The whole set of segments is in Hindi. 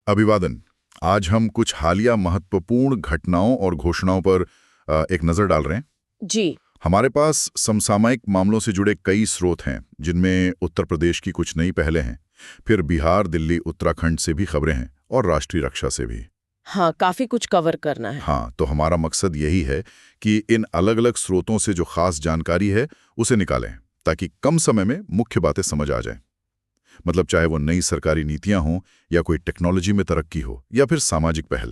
अभिवादन। आज हम कुछ हालिया महत्वपूर्ण घटनाओं और घोषणाओं पर एक नज़र डाल रहे हैं। जी। हमारे पास समसामयिक मामलों से जुड़े कई स्रोत हैं, जिनमें उत्तर प्रदेश की कुछ नई पहलें हैं, फिर बिहार, दिल्ली, उत्तराखंड से भी खबरें हैं और राष्ट्रीय रक्षा से भी। हाँ, काफी कुछ कवर करना है। हाँ, तो हमारा मकसद यही है कि इन अलग-अलग स्रोतों से जो खास जानकारी है उसे निकालें, ताकि कम समय में मुख्य बातें समझ आ जाएं। मतलब चाहे वो नई सरकारी नीतियां हों या कोई टेक्नोलॉजी में तरक्की हो या फिर सामाजिक पहल।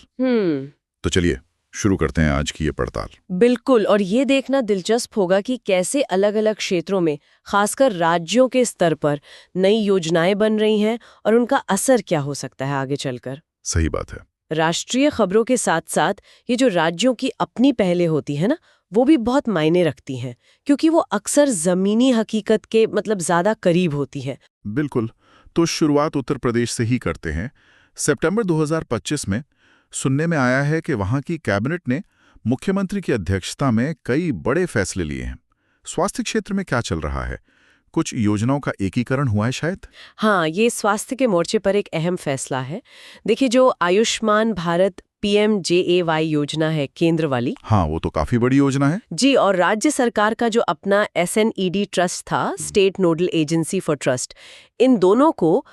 तो चलिए शुरू करते हैं आज की ये पड़ताल। बिल्कुल। और ये देखना दिलचस्प होगा कि कैसे अलग-अलग क्षेत्रों में, खासकर राज्यों के स्तर पर, नई योजनाएं बन रही हैं और उनका असर क्या हो सकता है आगे चलकर। सही बात है। राष्ट्रीय खबरों के साथ-साथ ये जो राज्यों की अपनी पहलें होती है ना, वो भी बहुत मायने रखती हैं, क्योंकि वो अक्सर जमीनी हकीकत के ज्यादा करीब होती है। बिल्कुल। तो शुरुआत उत्तर प्रदेश से ही करते हैं। सितंबर 2025 में सुनने में आया है कि वहां की कैबिनेट ने मुख्यमंत्री की अध्यक्षता में कई बड़े फैसले लिए हैं। स्वास्थ्य क्षेत्र में क्या चल रहा है? कुछ योजनाओं का एकीकरण हुआ है शायद? हाँ, ये स्वास्थ्य के मोर्चे पर एक अहम फैसला है। देखिए, जो आयुष्मान भारत PMJAY योजना है केंद्र वाली। हाँ, वो तो काफी बड़ी योजना है। जी, और राज्य सरकार का जो अपना SNED ट्रस्ट था, state nodal agency for trust, इन दोनों को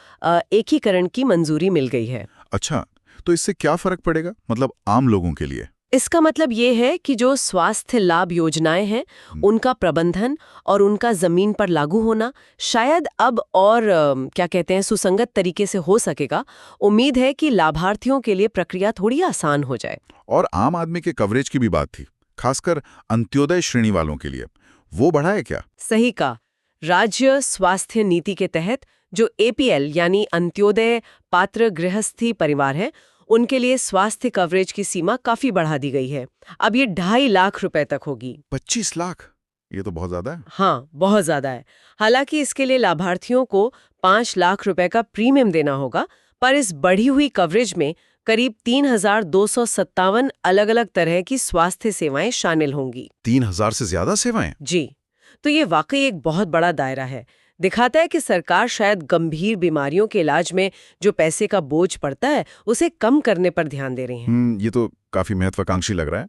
एकीकरण की मंजूरी मिल गई है। अच्छा, तो इससे क्या फर्क पड़ेगा, मतलब आम लोगों के लिए? इसका मतलब ये है कि जो स्वास्थ्य लाभ योजनाएं हैं, उनका प्रबंधन और उनका जमीन पर लागू होना शायद अब और क्या कहते हैं, सुसंगत तरीके से हो सकेगा। उम्मीद है कि लाभार्थियों के लिए प्रक्रिया थोड़ी आसान हो जाए। और आम आदमी के कवरेज की भी बात थी, खासकर अंत्योदय श्रेणी वालों के लिए। वो बढ़ा है क्या? सही कहा। राज्य स्वास्थ्य नीति के तहत जो APL यानी अंत्योदय पात्र गृहस्थी परिवार है, उनके लिए स्वास्थ्य कवरेज की सीमा काफी बढ़ा दी गई है। अब ये 2.5 लाख रुपए तक होगी। 25 लाख? ये तो बहुत ज्यादा है। हाँ, बहुत ज्यादा है। हालांकि इसके लिए लाभार्थियों को 5 लाख रुपए का प्रीमियम देना होगा, पर इस बढ़ी हुई कवरेज में करीब 3,257 अलग-अलग तरह की स्वास्थ्य सेवाएं शामिल होंगी। 3,000 से ज्यादा सेवाएं? जी, तो ये वाकई एक बहुत बड़ा दायरा है। दिखाता है कि सरकार शायद गंभीर बीमारियों के इलाज में जो पैसे का बोझ पड़ता है, उसे कम करने पर ध्यान दे रही है। ये तो काफी महत्वाकांक्षी लग रहा है।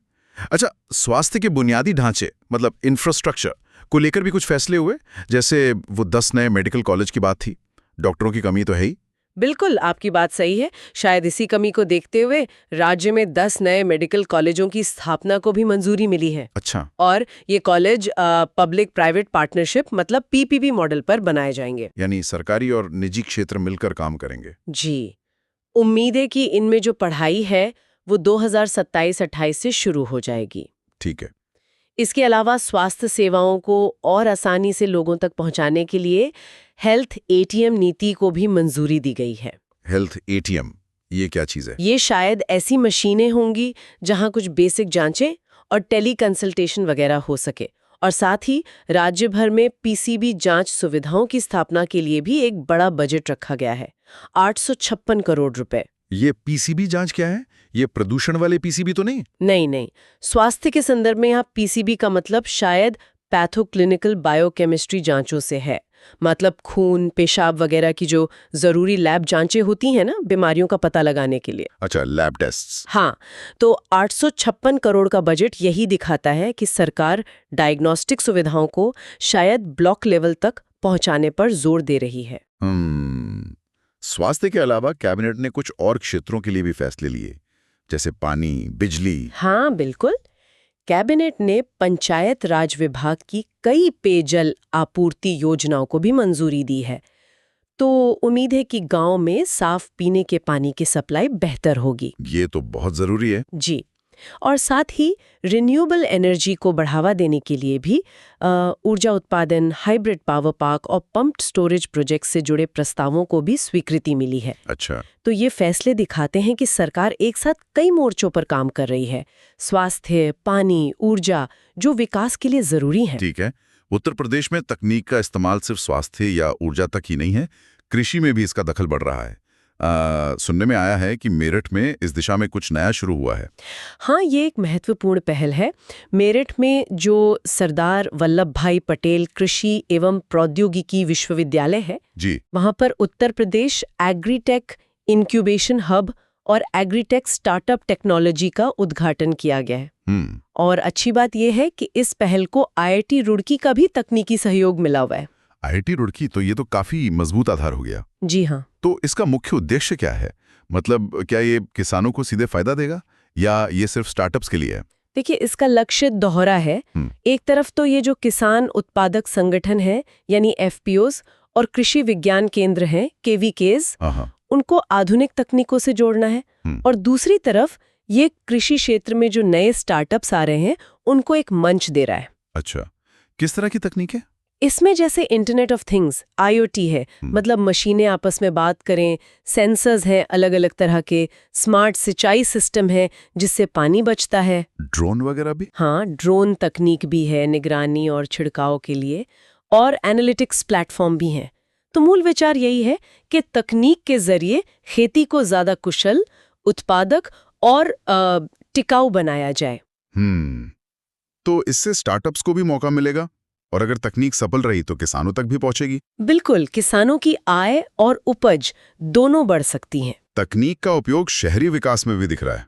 अच्छा, स्वास्थ्य के बुनियादी ढांचे, मतलब इंफ्रास्ट्रक्चर को लेकर भी कुछ फैसले हुए? जैसे वो 10 नए मेडिकल कॉलेज की बात थी। डॉक्टरों की कमी तो है ही। बिल्कुल, आपकी बात सही है। शायद इसी कमी को देखते हुए राज्य में 10 नए मेडिकल कॉलेजों की स्थापना को भी मंजूरी मिली है। अच्छा। और ये कॉलेज पब्लिक प्राइवेट पार्टनरशिप मतलब PPP मॉडल पर बनाए जाएंगे। यानी सरकारी और निजी क्षेत्र मिलकर काम करेंगे। जी, उम्मीद है कि इनमें जो पढ़ाई है वो 2027-28 से शुरू हो जाएगी। ठीक है। इसके अलावा स्वास्थ्य सेवाओं को और आसानी से लोगों तक पहुंचाने के लिए हेल्थ ATM नीति को भी मंजूरी दी गई है। हेल्थ ATM, ये क्या चीज है? ये शायद ऐसी मशीनें होंगी जहां कुछ बेसिक जांचें और टेली कंसल्टेशन वगैरह हो सके, और साथ ही राज्य भर में PCB जांच सुविधाओं की स्थापना के लिए भी एक बड़ा बजट रखा गया है, 856 करोड़ रुपए। ये PCB जांच क्या है? ये प्रदूषण वाले PCB तो नहीं? नहीं, स्वास्थ्य के संदर्भ में यहाँ PCB का मतलब शायद पैथोक्लिनिकल बायोकेमिस्ट्री जांचों से है। मतलब खून, पेशाब वगैरह की जो जरूरी लैब जांचें होती हैं ना, बीमारियों का पता लगाने के लिए। अच्छा, लैब टेस्ट्स। हाँ, तो 856 करोड़ का बजट यही दिखाता है कि सरकार डायग्नोस्टिक सुविधाओं को शायद ब्लॉक लेवल तक पहुंचाने पर जोर दे रही है। स्वास्थ्य के अलावा कैबिनेट ने कुछ और क्षेत्रों के लिए भी फैसले लिए, जैसे पानी, बिजली। हाँ, बिल्कुल। कैबिनेट ने पंचायत राज विभाग की कई पेयजल आपूर्ति योजनाओं को भी मंजूरी दी है। तो उम्मीद है कि गांव में साफ पीने के पानी की सप्लाई बेहतर होगी। ये तो बहुत जरूरी है। जी, और साथ ही रिन्यूएबल एनर्जी को बढ़ावा देने के लिए भी ऊर्जा उत्पादन, हाइब्रिड पावर पार्क और पंप्ड स्टोरेज प्रोजेक्ट से जुड़े प्रस्तावों को भी स्वीकृति मिली है। अच्छा। तो ये फैसले दिखाते हैं कि सरकार एक साथ कई मोर्चों पर काम कर रही है। स्वास्थ्य, पानी, ऊर्जा, जो विकास के लिए जरूरी है। ठीक है। उत्तर प्रदेश में तकनीक का इस्तेमाल सिर्फ स्वास्थ्य या ऊर्जा तक ही नहीं है, कृषि में भी इसका दखल बढ़ रहा है। सुनने में आया है कि मेरठ में इस दिशा में कुछ नया शुरू हुआ है। हाँ, ये एक महत्वपूर्ण पहल है। मेरठ में जो सरदार वल्लभ भाई पटेल कृषि एवं प्रौद्योगिकी विश्वविद्यालय है, जी, वहाँ पर Uttar Pradesh agritech incubation hub और एग्रीटेक स्टार्टअप टेक्नोलॉजी का उद्घाटन किया गया है। और अच्छी बात यह है कि इस पहल को IIT रुड़की का भी तकनीकी सहयोग मिला हुआ है। IIT रुड़की, तो ये तो काफी मजबूत आधार हो गया। जी हाँ। तो इसका मुख्य उद्देश्य क्या है? मतलब क्या ये किसानों को सीधे फायदा देगा या ये सिर्फ स्टार्टअप्स के लिए है? देखिए, इसका लक्ष्य दोहरा है। एक तरफ तो ये जो किसान उत्पादक संगठन है यानी FPOs और कृषि विज्ञान केंद्र हैं KVKs, उनको आधुनिक तकनीकों से जोड़ना है। और दूसरी तरफ ये कृषि क्षेत्र में जो नए स्टार्टअप्स आ रहे हैं उनको एक मंच दे रहा है। अच्छा, किस तरह की तकनीक है इसमें? जैसे इंटरनेट ऑफ थिंग्स IoT है, मतलब मशीनें आपस में बात करें, सेंसर्स हैं अलग अलग तरह के, स्मार्ट सिंचाई सिस्टम है जिससे पानी बचता है, ड्रोन वगैरह भी। हाँ, ड्रोन तकनीक भी है निगरानी और छिड़काव के लिए, और एनालिटिक्स प्लेटफॉर्म भी हैं। तो मूल विचार यही है कि तकनीक के जरिए खेती को ज्यादा कुशल, उत्पादक और टिकाऊ बनाया जाए। तो इससे स्टार्टअप्स को भी मौका मिलेगा और अगर तकनीक सफल रही तो किसानों तक भी पहुंचेगी। बिल्कुल, किसानों की आय और उपज दोनों बढ़ सकती हैं। तकनीक का उपयोग शहरी विकास में भी दिख रहा है।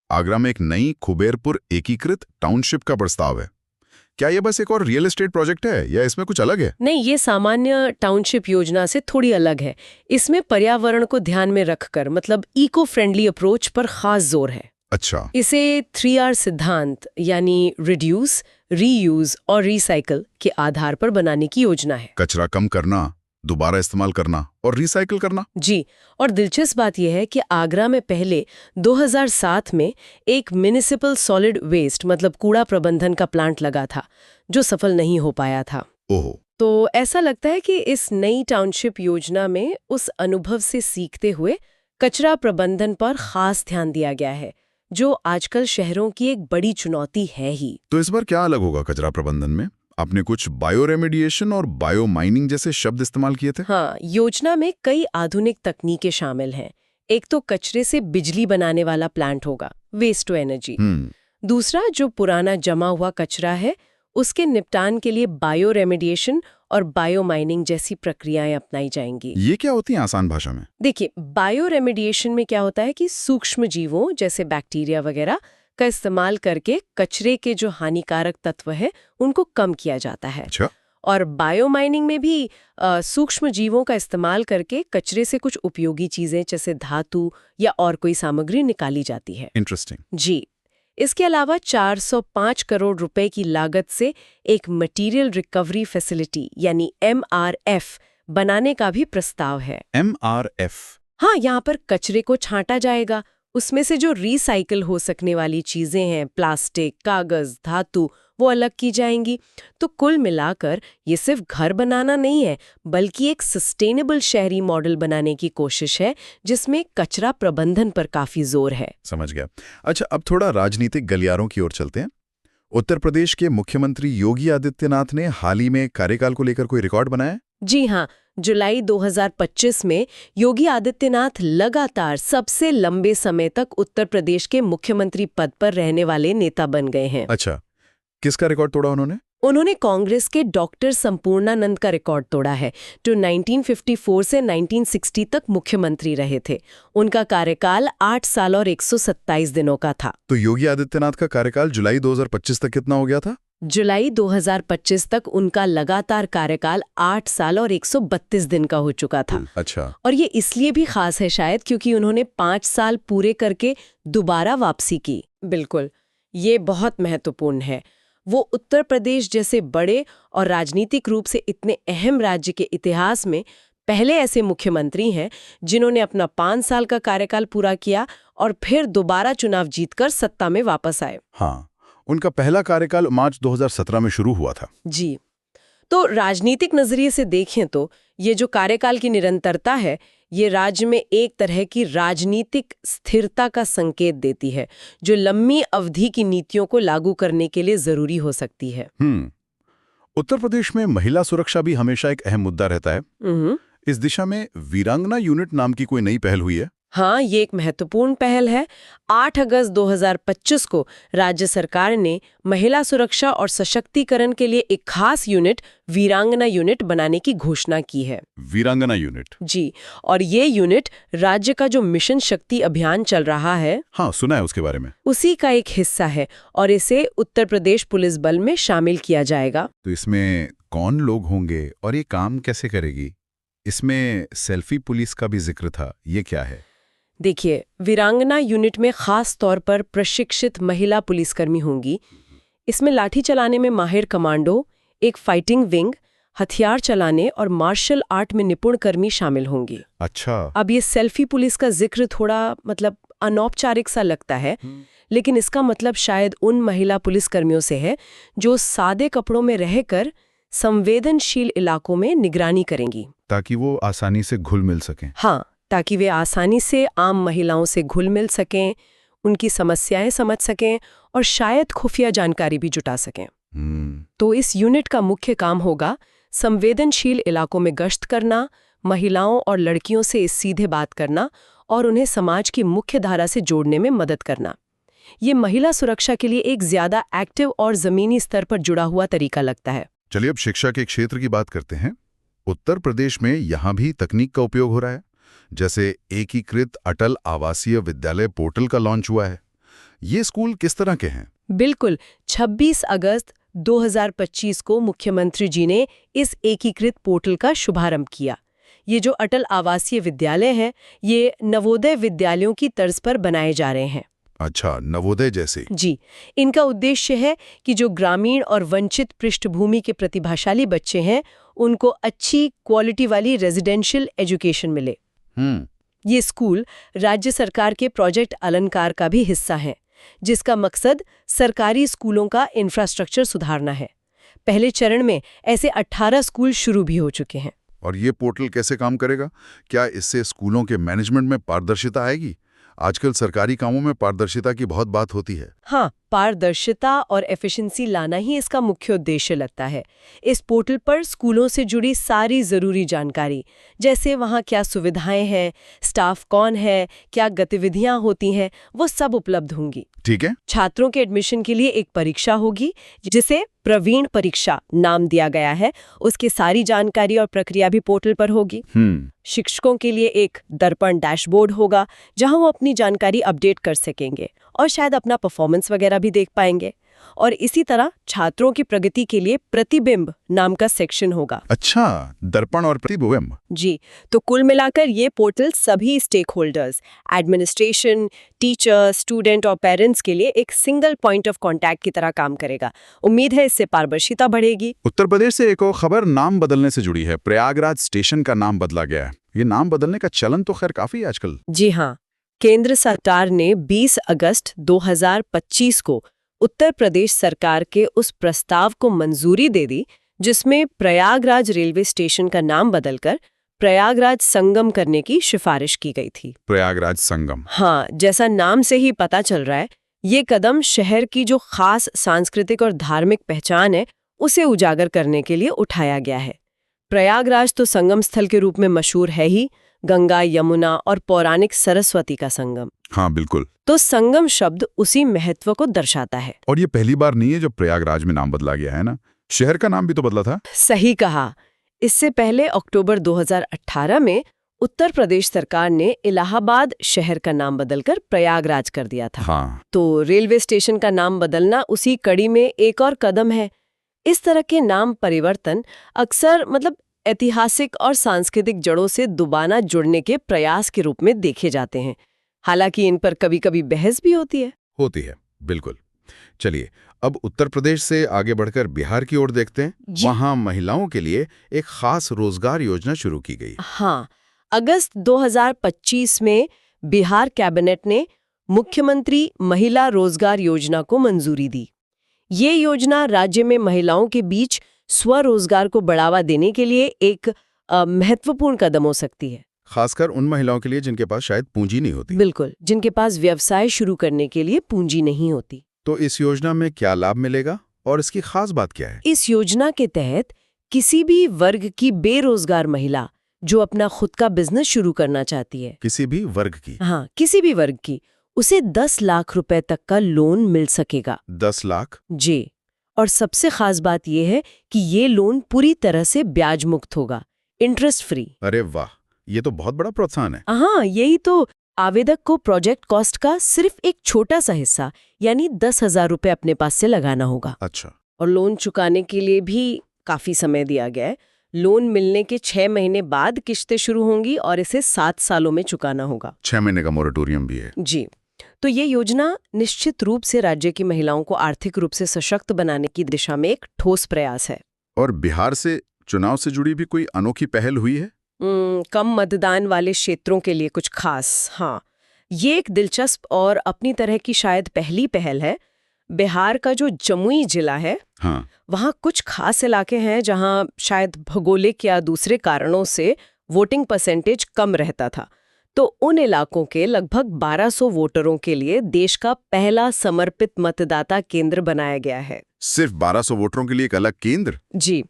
आगरा में एक नई कुबेरपुर एकीकृत टाउनशिप का प्रस्ताव है। क्या ये बस एक और रियल एस्टेट प्रोजेक्ट है या इसमें कुछ अलग है? नहीं, ये सामान्य टाउनशिप योजना से थोड़ी अलग है। इसमें पर्यावरण को ध्यान में रखकर, मतलब इको फ्रेंडली अप्रोच पर खास जोर है। अच्छा। इसे 3R सिद्धांत यानी रिड्यूस, रीयूज और रिसाइकल के आधार पर बनाने की योजना है। कचरा कम करना, दोबारा इस्तेमाल करना और रिसाइकिल करना। जी, और दिलचस्प बात यह है कि आगरा में पहले 2007 में एक म्युनिसिपल सॉलिड वेस्ट मतलब कूड़ा प्रबंधन का प्लांट लगा था जो सफल नहीं हो पाया था। ओहो। तो ऐसा लगता है कि इस नई टाउनशिप योजना में उस अनुभव से सीखते हुए कचरा प्रबंधन पर खास ध्यान दिया गया है, जो आजकल शहरों की एक बड़ी चुनौती है ही। तो इस बार क्या अलग होगा कचरा प्रबंधन में? आपने कुछ बायो रेमेडिएशन और बायो माइनिंग जैसे शब्द इस्तेमाल किए थे। हाँ, योजना में कई आधुनिक तकनीकें शामिल हैं। एक तो कचरे से बिजली बनाने वाला प्लांट होगा, वेस्ट टू एनर्जी। दूसरा, जो पुराना जमा हुआ कचरा है उसके निपटान के लिए बायो रेमेडिएशन और बायो माइनिंग जैसी प्रक्रियाएं अपनाई जाएंगी। ये क्या होती है आसान भाषा में? देखिए, बायो रेमेडिएशन में क्या होता है कि सूक्ष्म जीवों जैसे बैक्टीरिया वगैरह का इस्तेमाल करके कचरे के जो हानिकारक तत्व है उनको कम किया जाता है। अच्छा। और बायो माइनिंग में भी सूक्ष्म जीवों का इस्तेमाल करके कचरे से कुछ उपयोगी चीजें जैसे धातु या और कोई सामग्री निकाली जाती है। इंटरेस्टिंग। जी, इसके अलावा 405 करोड़ रुपए की लागत से एक मटेरियल रिकवरी फैसिलिटी यानी MRF बनाने का भी प्रस्ताव है। MRF? हाँ, यहाँ पर कचरे को छांटा जाएगा, उसमें से जो रिसाइकिल हो सकने वाली चीजें हैं, प्लास्टिक, कागज, धातु, वो अलग की जाएंगी। तो कुल मिलाकर ये सिर्फ घर बनाना नहीं है, बल्कि एक सस्टेनेबल शहरी मॉडल बनाने की कोशिश है जिसमें कचरा प्रबंधन पर काफी जोर है। समझ गया। अच्छा, अब थोड़ा राजनीतिक गलियारों की ओर चलते हैं। उत्तर प्रदेश के मुख्यमंत्री योगी आदित्यनाथ ने हाल ही में कार्यकाल को लेकर कोई रिकॉर्ड बनाया? जी हाँ, जुलाई 2025 में योगी आदित्यनाथ लगातार सबसे लंबे समय तक उत्तर प्रदेश के मुख्यमंत्री पद पर रहने वाले नेता बन गए हैं। अच्छा, किसका रिकॉर्ड तोड़ा उन्होंने? उन्होंने कांग्रेस के डॉक्टर संपूर्णानंद का रिकॉर्ड तोड़ा है, जो 1954 से 1960 तक मुख्यमंत्री रहे थे। उनका कार्यकाल 8 साल और 127 दिनों का था। तो योगी आदित्यनाथ का कार्यकाल जुलाई 2025 तक कितना हो गया था? जुलाई 2025 तक उनका लगातार कार्यकाल 8 साल और 132 दिन का हो चुका था। अच्छा। और ये इसलिए भी खास है शायद क्योंकि उन्होंने 5 साल पूरे करके दोबारा वापसी की। बिल्कुल, ये बहुत महत्वपूर्ण है। वो उत्तर प्रदेश जैसे बड़े और राजनीतिक रूप से इतने अहम राज्य के इतिहास में पहले ऐसे मुख्यमंत्री हैं जिन्होंने अपना 5 साल का कार्यकाल पूरा किया और फिर दोबारा चुनाव जीतकर सत्ता में वापस आए। हाँ, उनका पहला कार्यकाल मार्च 2017 में शुरू हुआ था। जी, तो राजनीतिक नजरिए से देखें तो ये जो कार्यकाल की निरंतरता है, ये राज्य में एक तरह की राजनीतिक स्थिरता का संकेत देती है, जो लंबी अवधि की नीतियों को लागू करने के लिए जरूरी हो सकती है। उत्तर प्रदेश में महिला सुरक्षा भी हमेशा एक अहम मुद्दा रहता है। इस दिशा में वीरांगना यूनिट नाम की कोई नई पहल हुई है? हाँ, ये एक महत्वपूर्ण पहल है। 8 अगस्त 2025 को राज्य सरकार ने महिला सुरक्षा और सशक्तिकरण के लिए एक खास यूनिट, वीरांगना यूनिट बनाने की घोषणा की है। वीरांगना यूनिट? जी, और ये यूनिट राज्य का जो मिशन शक्ति अभियान चल रहा है, हाँ, सुना है उसके बारे में। उसी का एक हिस्सा है और इसे उत्तर प्रदेश पुलिस बल में शामिल किया जाएगा। तो इसमें कौन लोग होंगे और ये काम कैसे करेगी? इसमें सेल्फी पुलिस का भी जिक्र था, ये क्या है? देखिए, वीरांगना यूनिट में खास तौर पर प्रशिक्षित महिला पुलिसकर्मी होंगी। इसमें लाठी चलाने में माहिर कमांडो, एक फाइटिंग विंग, हथियार चलाने और मार्शल आर्ट में निपुण कर्मी शामिल होंगे। अच्छा। अब ये सेल्फी पुलिस का जिक्र थोड़ा अनौपचारिक सा लगता है, लेकिन इसका मतलब शायद उन महिला पुलिसकर्मियों से है जो सादे कपड़ों में रहकर संवेदनशील इलाकों में निगरानी करेंगी, ताकि वो आसानी से घुल मिल सकें। हाँ, ताकि वे आसानी से आम महिलाओं से घुल मिल सकें, उनकी समस्याएं समझ सकें और शायद खुफिया जानकारी भी जुटा सकें। तो इस यूनिट का मुख्य काम होगा संवेदनशील इलाकों में गश्त करना, महिलाओं और लड़कियों से सीधे बात करना और उन्हें समाज की मुख्य धारा से जोड़ने में मदद करना। ये महिला सुरक्षा के लिए एक ज्यादा एक्टिव और जमीनी स्तर पर जुड़ा हुआ तरीका लगता है। चलिए अब शिक्षा के क्षेत्र की बात करते हैं। उत्तर प्रदेश में यहाँ भी तकनीक का उपयोग हो रहा है, जैसे एकीकृत अटल आवासीय विद्यालय पोर्टल का लॉन्च हुआ है। ये स्कूल किस तरह के हैं? बिल्कुल, 26 अगस्त 2025 को मुख्यमंत्री जी ने इस एकीकृत पोर्टल का शुभारंभ किया। ये जो अटल आवासीय विद्यालय हैं, ये नवोदय विद्यालयों की तर्ज पर बनाए जा रहे हैं। अच्छा, नवोदय जैसे? जी, इनका उद्देश्य है कि जो ग्रामीण और वंचित पृष्ठभूमि के प्रतिभाशाली बच्चे हैं, उनको अच्छी क्वालिटी वाली रेजिडेंशियल एजुकेशन मिले। ये स्कूल राज्य सरकार के प्रोजेक्ट अलंकार का भी हिस्सा है, जिसका मकसद सरकारी स्कूलों का इंफ्रास्ट्रक्चर सुधारना है। पहले चरण में ऐसे 18 स्कूल शुरू भी हो चुके हैं। और ये पोर्टल कैसे काम करेगा? क्या इससे स्कूलों के मैनेजमेंट में पारदर्शिता आएगी? आजकल सरकारी कामों में पारदर्शिता की बहुत बात होती है। हाँ, पारदर्शिता और एफिशिएंसी लाना ही इसका मुख्य उद्देश्य लगता है। इस पोर्टल पर स्कूलों से जुड़ी सारी जरूरी जानकारी, जैसे वहाँ क्या सुविधाएं हैं, स्टाफ कौन है, क्या गतिविधियां होती हैं, वो सब उपलब्ध होंगी। ठीक है। छात्रों के एडमिशन के लिए एक परीक्षा होगी, जिसे प्रवीण परीक्षा नाम दिया गया है। उसकी सारी जानकारी और प्रक्रिया भी पोर्टल पर होगी। शिक्षकों के लिए एक दर्पण डैशबोर्ड होगा, जहां वो अपनी जानकारी अपडेट कर सकेंगे और शायद अपना परफॉर्मेंस वगैरह भी देख पाएंगे। और इसी तरह छात्रों की प्रगति के लिए प्रतिबिंब नाम का सेक्शन होगा। अच्छा, दर्पण और प्रतिबिंब। जी, तो कुल मिलाकर ये पोर्टल सभी stakeholders, administration, teacher, student और पेरेंट्स के लिए एक सिंगल पॉइंट ऑफ कांटेक्ट की तरह काम करेगा। उम्मीद है इससे पारदर्शिता बढ़ेगी। उत्तर प्रदेश से एक और खबर नाम बदलने से जुड़ी है। प्रयागराज स्टेशन का नाम बदला गया है। ये नाम बदलने का चलन तो खैर काफी है आजकल। जी हाँ, केंद्र सरकार ने 20 अगस्त 2025 को उत्तर प्रदेश सरकार के उस प्रस्ताव को मंजूरी दे दी, जिसमें प्रयागराज रेलवे स्टेशन का नाम बदलकर प्रयागराज संगम करने की सिफारिश की गई थी। प्रयागराज संगम? हाँ, जैसा नाम से ही पता चल रहा है, ये कदम शहर की जो खास सांस्कृतिक और धार्मिक पहचान है, उसे उजागर करने के लिए उठाया गया है। प्रयागराज तो संगम स्थल के रूप में मशहूर है ही, गंगा, यमुना और पौराणिक सरस्वती का संगम। हाँ बिल्कुल। तो संगम शब्द उसी महत्व को दर्शाता है। और ये पहली बार नहीं है जब प्रयागराज में नाम बदला गया है ना? शहर का नाम भी तो बदला था। सही कहा। इससे पहले अक्टूबर 2018 में उत्तर प्रदेश सरकार ने इलाहाबाद शहर का नाम बदलकर प्रयागराज कर दिया था। हाँ। तो रेलवे स्टेशन का नाम बदलना उसी कड़ी में एक और कदम है। इस तरह के नाम परिवर्तन अक्सर ऐतिहासिक और सांस्कृतिक जड़ों से दोबारा जुड़ने के प्रयास के रूप में देखे जाते हैं। हालांकि इन पर कभी-कभी बहस भी होती है। बिल्कुल। चलिए अब उत्तर प्रदेश से आगे बढ़कर बिहार की ओर देखते हैं। वहां महिलाओं के लिए एक खास रोजगार योजना शुरू की गई। हाँ, अगस्त 2025 में बिहार कैबिनेट ने मुख्यमंत्री महिला रोजगार योजना को मंजूरी दी। ये योजना राज्य में महिलाओं के बीच स्वरोजगार को बढ़ावा देने के लिए एक महत्वपूर्ण कदम हो सकती है। खासकर उन महिलाओं के लिए जिनके पास शायद पूंजी नहीं होती। बिल्कुल, जिनके पास व्यवसाय शुरू करने के लिए पूंजी नहीं होती। तो इस योजना में क्या लाभ मिलेगा और इसकी खास बात क्या है? इस योजना के तहत किसी भी वर्ग की बेरोजगार महिला जो अपना खुद का बिजनेस शुरू करना चाहती है, किसी भी वर्ग की? हाँ, किसी भी वर्ग की, उसे 10 लाख रुपए तक का लोन मिल सकेगा। 10 लाख? जी। और सबसे खास बात यह है कि ये लोन पूरी तरह से ब्याज मुक्त होगा, इंटरेस्ट फ्री। अरे वाह, ये तो बहुत बड़ा प्रोत्साहन है। हाँ, यही तो। आवेदक को प्रोजेक्ट कॉस्ट का सिर्फ एक छोटा सा हिस्सा यानी 10,000 रुपए अपने पास से लगाना होगा। अच्छा। और लोन चुकाने के लिए भी काफी समय दिया गया है। लोन मिलने के 6 महीने बाद किश्तें शुरू होंगी और इसे 7 सालों में चुकाना होगा। 6 महीने का मोरेटोरियम भी है। जी। तो ये योजना निश्चित रूप से राज्य की महिलाओं को आर्थिक रूप से सशक्त बनाने की दिशा में एक ठोस प्रयास है। और बिहार से चुनाव से जुड़ी भी कोई अनोखी पहल हुई है? कम मतदान वाले क्षेत्रों के लिए कुछ खास। हाँ, ये एक दिलचस्प और अपनी तरह की शायद पहली पहल है। बिहार का जो जमुई जिला है, हाँ। वहाँ कुछ खास इलाके हैं जहाँ शायद भौगोलिक या दूसरे कारणों से वोटिंग परसेंटेज कम रहता था। तो उन इलाकों के लगभग 1200 वोटरों के लिए देश का पहला समर्पित मतदाता केंद्र बनाया गया है। सिर्फ 1200 वोटरों के लिए एक अलग केंद्र? जी।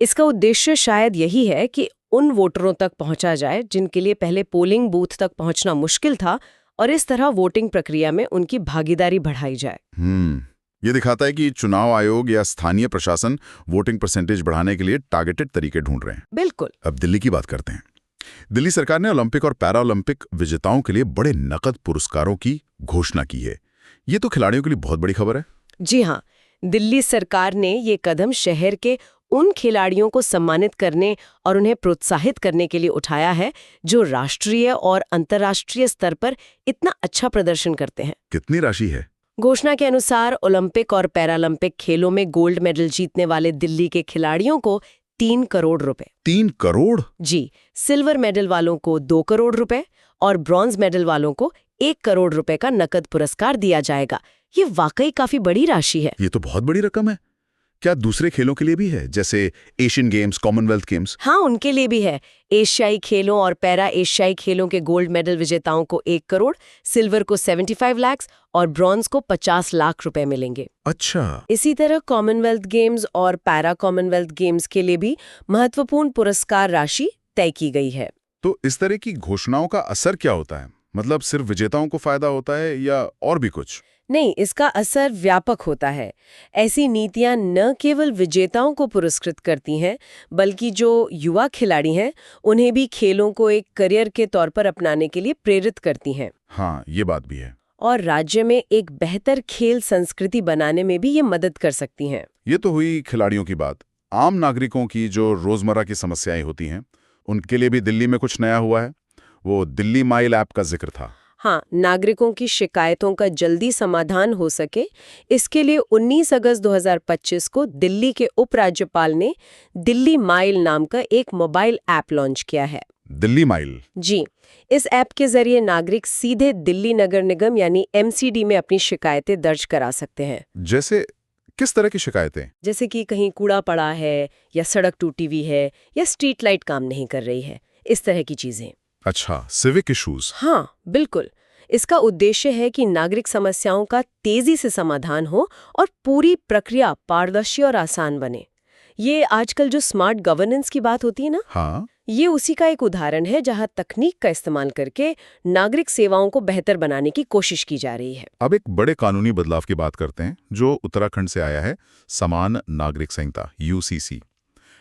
इसका उद्देश्य शायद यही है कि उन वोटरों तक पहुंचा जाए जिनके लिए पहले पोलिंग बूथ तक पहुंचना मुश्किल था, और इस तरह वोटिंग प्रक्रिया में उनकी भागीदारी बढ़ाई जाए। ये दिखाता है कि चुनाव आयोग या स्थानीय प्रशासन वोटिंग परसेंटेज बढ़ाने के लिए टारगेटेड तरीके ढूंढ रहे हैं। बिल्कुल। अब दिल्ली की बात करते हैं। दिल्ली सरकार ने ओलंपिक और पैरा ओलंपिक विजेताओं के लिए बड़े नकद पुरस्कारों की घोषणा की है। ये तो खिलाड़ियों के लिए बहुत बड़ी खबर है। जी हाँ, दिल्ली सरकार ने ये कदम शहर के उन खिलाड़ियों को सम्मानित करने और उन्हें प्रोत्साहित करने के लिए उठाया है जो राष्ट्रीय और अंतर्राष्ट्रीय स्तर पर इतना अच्छा प्रदर्शन करते हैं। कितनी राशि है? घोषणा के अनुसार ओलंपिक और पैरालंपिक खेलों में गोल्ड मेडल जीतने वाले दिल्ली के खिलाड़ियों को 3 करोड़ रुपए। 3 करोड़? जी। सिल्वर मेडल वालों को 2 करोड़ रुपए और ब्रॉन्ज मेडल वालों को 1 करोड़ रुपए का नकद पुरस्कार दिया जाएगा। ये वाकई काफी बड़ी राशि है। ये तो बहुत बड़ी रकम है। क्या दूसरे खेलों के लिए भी है, जैसे एशियन गेम्स, कॉमनवेल्थ गेम्स? हाँ, उनके लिए भी है। एशियाई खेलों और पैरा एशियाई खेलों के गोल्ड मेडल विजेताओं को 1 करोड़, सिल्वर को 75 लाख और ब्रॉन्ज को 50 लाख रुपए मिलेंगे। अच्छा। इसी तरह कॉमनवेल्थ गेम्स और पैरा कॉमनवेल्थ गेम्स के लिए भी महत्वपूर्ण पुरस्कार राशि तय की गई है। तो इस तरह की घोषणाओं का असर क्या होता है? मतलब सिर्फ विजेताओं को फायदा होता है या और भी कुछ? नहीं, इसका असर व्यापक होता है। ऐसी नीतियां न केवल विजेताओं को पुरस्कृत करती हैं, बल्कि जो युवा खिलाड़ी हैं उन्हें भी खेलों को एक करियर के तौर पर अपनाने के लिए प्रेरित करती हैं। हाँ, ये बात भी है। और राज्य में एक बेहतर खेल संस्कृति बनाने में भी ये मदद कर सकती हैं। ये तो हुई खिलाड़ियों की बात। आम नागरिकों की जो रोजमर्रा की समस्याएं होती हैं, उनके लिए भी दिल्ली में कुछ नया हुआ है। वो दिल्ली माइल ऐप का जिक्र था। हाँ, नागरिकों की शिकायतों का जल्दी समाधान हो सके, इसके लिए 19 अगस्त 2025 को दिल्ली के उपराज्यपाल ने दिल्ली माइल नाम का एक मोबाइल ऐप लॉन्च किया है। दिल्ली माइल? जी। इस ऐप के जरिए नागरिक सीधे दिल्ली नगर निगम यानी MCD में अपनी शिकायतें दर्ज करा सकते हैं। जैसे किस तरह की शिकायतें? जैसे कि कहीं कूड़ा पड़ा है, या सड़क टूटी हुई है, या स्ट्रीट लाइट काम नहीं कर रही है, इस तरह की चीजें। अच्छा, सिविक इश्यूज। हाँ, बिल्कुल। इसका उद्देश्य है कि नागरिक समस्याओं का तेजी से समाधान हो और पूरी प्रक्रिया पारदर्शी और आसान बने। ये आजकल जो स्मार्ट गवर्नेंस की बात होती है ना, हाँ, ये उसी का एक उदाहरण है जहां तकनीक का इस्तेमाल करके नागरिक सेवाओं को बेहतर बनाने की कोशिश की जा रही है। अब एक बड़े कानूनी बदलाव की बात करते हैं जो उत्तराखंड से आया है, समान नागरिक संहिता UCC।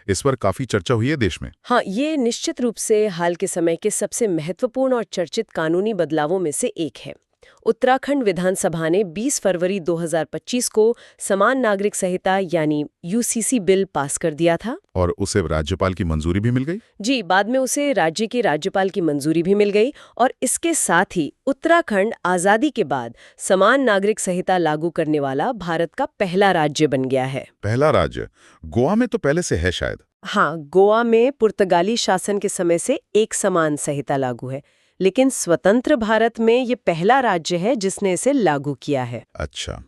इस पर काफी चर्चा हुई है देश में। हाँ, ये निश्चित रूप से हाल के समय के सबसे महत्वपूर्ण और चर्चित कानूनी बदलावों में से एक है। उत्तराखंड विधानसभा ने 20 फरवरी 2025 को समान नागरिक संहिता यानी UCC बिल पास कर दिया था। और उसे राज्यपाल की मंजूरी भी मिल गई? जी, बाद में उसे राज्य के राज्यपाल की मंजूरी भी मिल गई, और इसके साथ ही उत्तराखंड आजादी के बाद समान नागरिक संहिता लागू करने वाला भारत का पहला राज्य बन गया है। पहला राज्य? गोवा में तो पहले से है शायद। हाँ, गोवा में पुर्तगाली शासन के समय से एक समान संहिता लागू है, लेकिन स्वतंत्र भारत में ये पहला राज्य है जिसने इसे लागू किया है। अच्छा,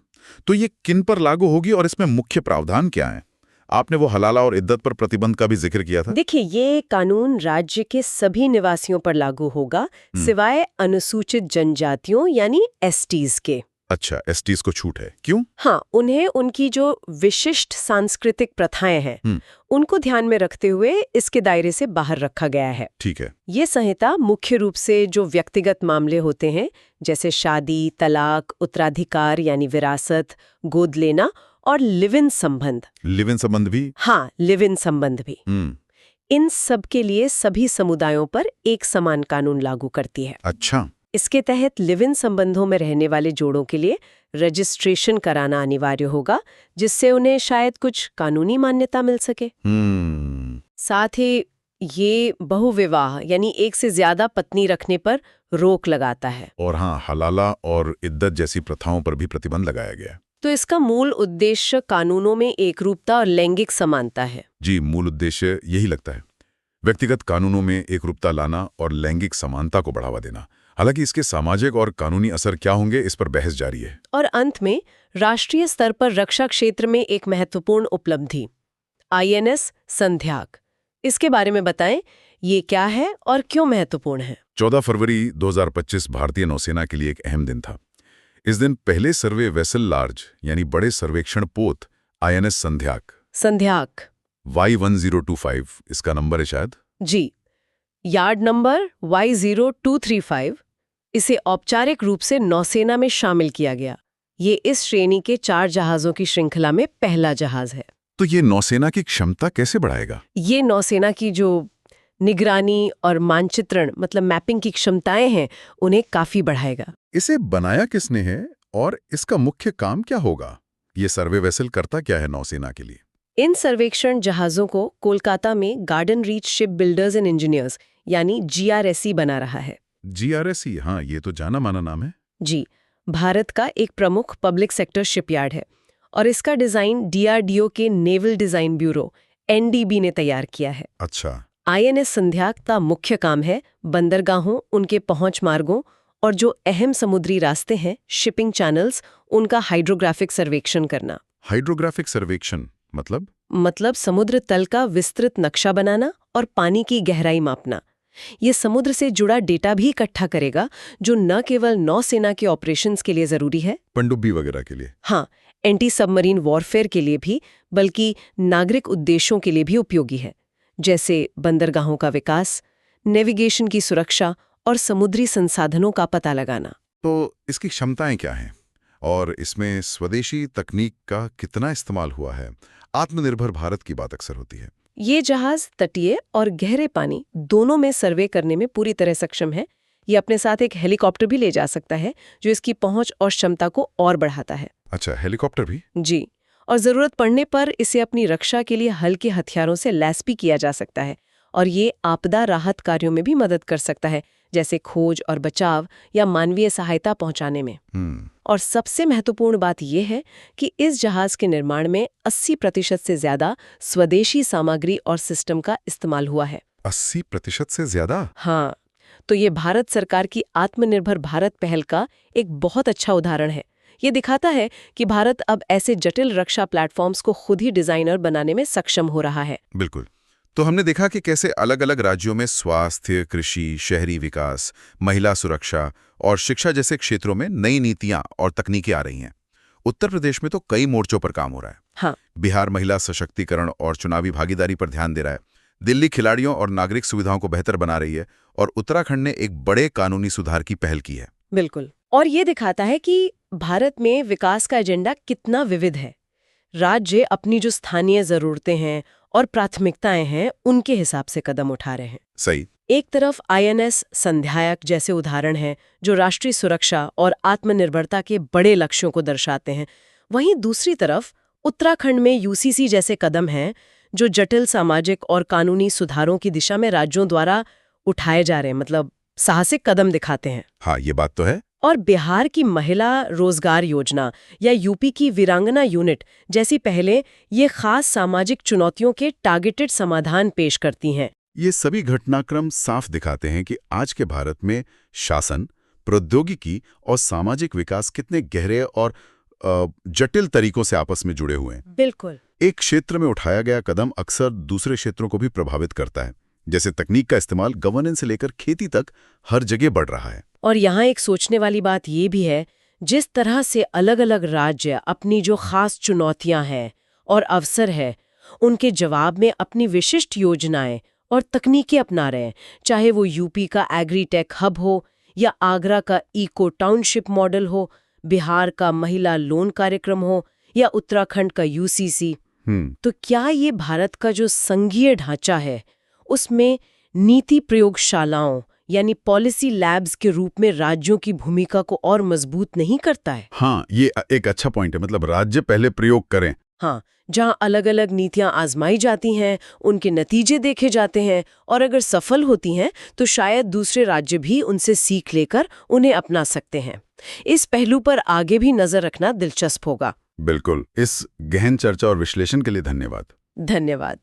तो ये किन पर लागू होगी और इसमें मुख्य प्रावधान क्या है? आपने वो हलाला और इद्दत पर प्रतिबंध का भी जिक्र किया था। देखिए, ये कानून राज्य के सभी निवासियों पर लागू होगा, सिवाय अनुसूचित जनजातियों यानी STs के। अच्छा, एसटीज को छूट है, क्यों? हाँ, उन्हें उनकी जो विशिष्ट सांस्कृतिक प्रथाएं हैं उनको ध्यान में रखते हुए इसके दायरे से बाहर रखा गया है। ठीक है। ये संहिता मुख्य रूप से जो व्यक्तिगत मामले होते हैं जैसे शादी, तलाक, उत्तराधिकार यानी विरासत, गोद लेना और लिव इन संबंध। लिव इन संबंध भी? हाँ, लिव इन संबंध भी। इन सब के लिए सभी समुदायों पर एक समान कानून लागू करती है। अच्छा। इसके तहत लिव इन संबंधों में रहने वाले जोड़ों के लिए रजिस्ट्रेशन कराना अनिवार्य होगा, जिससे उन्हें शायद कुछ कानूनी मान्यता मिल सके। साथ ही ये बहुविवाह यानी एक से ज्यादा पत्नी रखने पर रोक लगाता है। और हाँ, हलाला और इद्दत जैसी प्रथाओं पर भी प्रतिबंध लगाया गया। तो इसका मूल उद्देश्य कानूनों में एकरूपता और लैंगिक समानता है। जी, मूल उद्देश्य यही लगता है, व्यक्तिगत कानूनों में एकरूपता लाना और लैंगिक समानता को बढ़ावा देना। हालांकि इसके सामाजिक और कानूनी असर क्या होंगे, इस पर बहस जारी है। और अंत में राष्ट्रीय स्तर पर रक्षा क्षेत्र में एक महत्वपूर्ण उपलब्धि, INS संध्याक। इसके बारे में बताएं, ये क्या है और क्यों महत्वपूर्ण है? 14 फरवरी 2025 भारतीय नौसेना के लिए एक अहम दिन था। इस दिन पहले सर्वे वेसल लार्ज यानी बड़े सर्वेक्षण पोत INS संध्याक Y1025, इसका नंबर है शायद। जी, यार्ड नंबर Y0235, इसे औपचारिक रूप से नौसेना में शामिल किया गया। ये इस श्रेणी के 4 जहाजों की श्रृंखला में पहला जहाज है। तो ये नौसेना की क्षमता कैसे बढ़ाएगा? ये नौसेना की जो निगरानी और मानचित्रण मतलब मैपिंग की क्षमताएं हैं उन्हें काफी बढ़ाएगा। इसे बनाया किसने है और इसका मुख्य काम क्या होगा? ये सर्वे वेसल करता क्या है नौसेना के लिए? इन सर्वेक्षण जहाजों को कोलकाता में garden reach ship builders and engineers यानी GRSE बना रहा है। GRSE, हाँ, ये तो जाना माना नाम है। जी, भारत का एक प्रमुख पब्लिक सेक्टर शिपयार्ड है और इसका डिजाइन DRDO के नेवल डिजाइन ब्यूरो NDB ने तैयार किया है। अच्छा। INS संध्याक का मुख्य काम है बंदरगाहों, उनके पहुंच मार्गों और जो अहम समुद्री रास्ते हैं, शिपिंग चैनल्स, उनका हाइड्रोग्राफिक सर्वेक्षण करना। हाइड्रोग्राफिक सर्वेक्षण मतलब समुद्र तल का विस्तृत नक्शा बनाना और पानी की गहराई मापना। ये समुद्र से जुड़ा डेटा भी इकट्ठा करेगा, जो न केवल नौसेना के ऑपरेशंस के लिए जरूरी है, पनडुब्बी वगैरह के लिए, हाँ, एंटी सबमरीन वॉरफेयर के लिए भी, बल्कि नागरिक उद्देश्यों के लिए भी उपयोगी है, जैसे बंदरगाहों का विकास, नेविगेशन की सुरक्षा और समुद्री संसाधनों का पता लगाना। तो इसकी क्षमताएं क्या हैं और इसमें स्वदेशी तकनीक का कितना इस्तेमाल हुआ है? आत्मनिर्भर भारत की बात अक्सर होती है। ये जहाज तटीय और गहरे पानी दोनों में सर्वे करने में पूरी तरह सक्षम है। ये अपने साथ एक हेलीकॉप्टर भी ले जा सकता है, जो इसकी पहुंच और क्षमता को और बढ़ाता है। अच्छा, हेलीकॉप्टर भी? जी, और जरूरत पड़ने पर इसे अपनी रक्षा के लिए हल्के हथियारों से लैस भी किया जा सकता है और ये आपदा राहत कार्यों में भी मदद कर सकता है, जैसे खोज और बचाव या मानवीय सहायता पहुंचाने में। और सबसे महत्वपूर्ण बात यह है कि इस जहाज के निर्माण में 80% से ज्यादा स्वदेशी सामग्री और सिस्टम का इस्तेमाल हुआ है। 80% से ज्यादा? हाँ, तो ये भारत सरकार की आत्मनिर्भर भारत पहल का एक बहुत अच्छा उदाहरण है। ये दिखाता है कि भारत अब ऐसे जटिल रक्षा प्लेटफॉर्म्स को खुद ही डिजाइनर बनाने में सक्षम हो रहा है। बिल्कुल। तो हमने देखा कि कैसे अलग अलग राज्यों में स्वास्थ्य, कृषि, शहरी विकास, महिला सुरक्षा और शिक्षा जैसे क्षेत्रों में नई नीतियां और तकनीकें आ रही हैं। उत्तर प्रदेश में तो कई मोर्चों पर काम हो रहा है। हाँ। बिहार महिला सशक्तिकरण और चुनावी भागीदारी पर ध्यान दे रहा है। दिल्ली खिलाड़ियों और नागरिक सुविधाओं को बेहतर बना रही है और उत्तराखंड ने एक बड़े कानूनी सुधार की पहल की है। बिल्कुल, और ये दिखाता है कि भारत में विकास का एजेंडा कितना विविध है। राज्य अपनी जो स्थानीय जरूरतें हैं और प्राथमिकताएं हैं, उनके हिसाब से कदम उठा रहे हैं। सही। एक तरफ INS संध्याक जैसे उदाहरण हैं जो राष्ट्रीय सुरक्षा और आत्मनिर्भरता के बड़े लक्ष्यों को दर्शाते हैं, वहीं दूसरी तरफ उत्तराखंड में UCC जैसे कदम हैं जो जटिल सामाजिक और कानूनी सुधारों की दिशा में राज्यों द्वारा उठाए जा रहे हैं, मतलब साहसिक कदम दिखाते हैं। हाँ, ये बात तो है। और बिहार की महिला रोजगार योजना या यूपी की वीरांगना यूनिट जैसी पहलें ये खास सामाजिक चुनौतियों के टारगेटेड समाधान पेश करती हैं। ये सभी घटनाक्रम साफ दिखाते हैं कि आज के भारत में शासन, प्रौद्योगिकी और सामाजिक विकास कितने गहरे और जटिल तरीकों से आपस में जुड़े हुए हैं। बिल्कुल। एक क्षेत्र में उठाया गया कदम अक्सर दूसरे क्षेत्रों को भी प्रभावित करता है। जैसे तकनीक का इस्तेमाल गवर्नेंस से लेकर खेती तक हर जगह बढ़ रहा है। और यहाँ एक सोचने वाली बात ये भी है, जिस तरह से अलग-अलग राज्य अपनी जो खास चुनौतियां हैं और अवसर है, उनके जवाब में अपनी विशिष्ट योजनाएं और तकनीकें अपना रहे हैं, चाहे वो यूपी का एग्रीटेक हब हो या आगरा का इको टाउनशिप मॉडल हो, बिहार का महिला लोन कार्यक्रम हो या उत्तराखंड का यूसीसी। तो क्या ये भारत का जो संघीय ढांचा है, उसमें नीति प्रयोगशालाओं यानी पॉलिसी लैब्स के रूप में राज्यों की भूमिका को और मजबूत नहीं करता है? हाँ, ये एक अच्छा पॉइंट है। मतलब राज्य पहले प्रयोग करें। हाँ, जहाँ अलग-अलग नीतियां आजमाई जाती हैं, उनके नतीजे देखे जाते हैं और अगर सफल होती हैं तो शायद दूसरे राज्य भी उनसे सीख लेकर उन्हें अपना सकते हैं। इस पहलू पर आगे भी नजर रखना दिलचस्प होगा। बिल्कुल। इस गहन चर्चा और विश्लेषण के लिए धन्यवाद। धन्यवाद।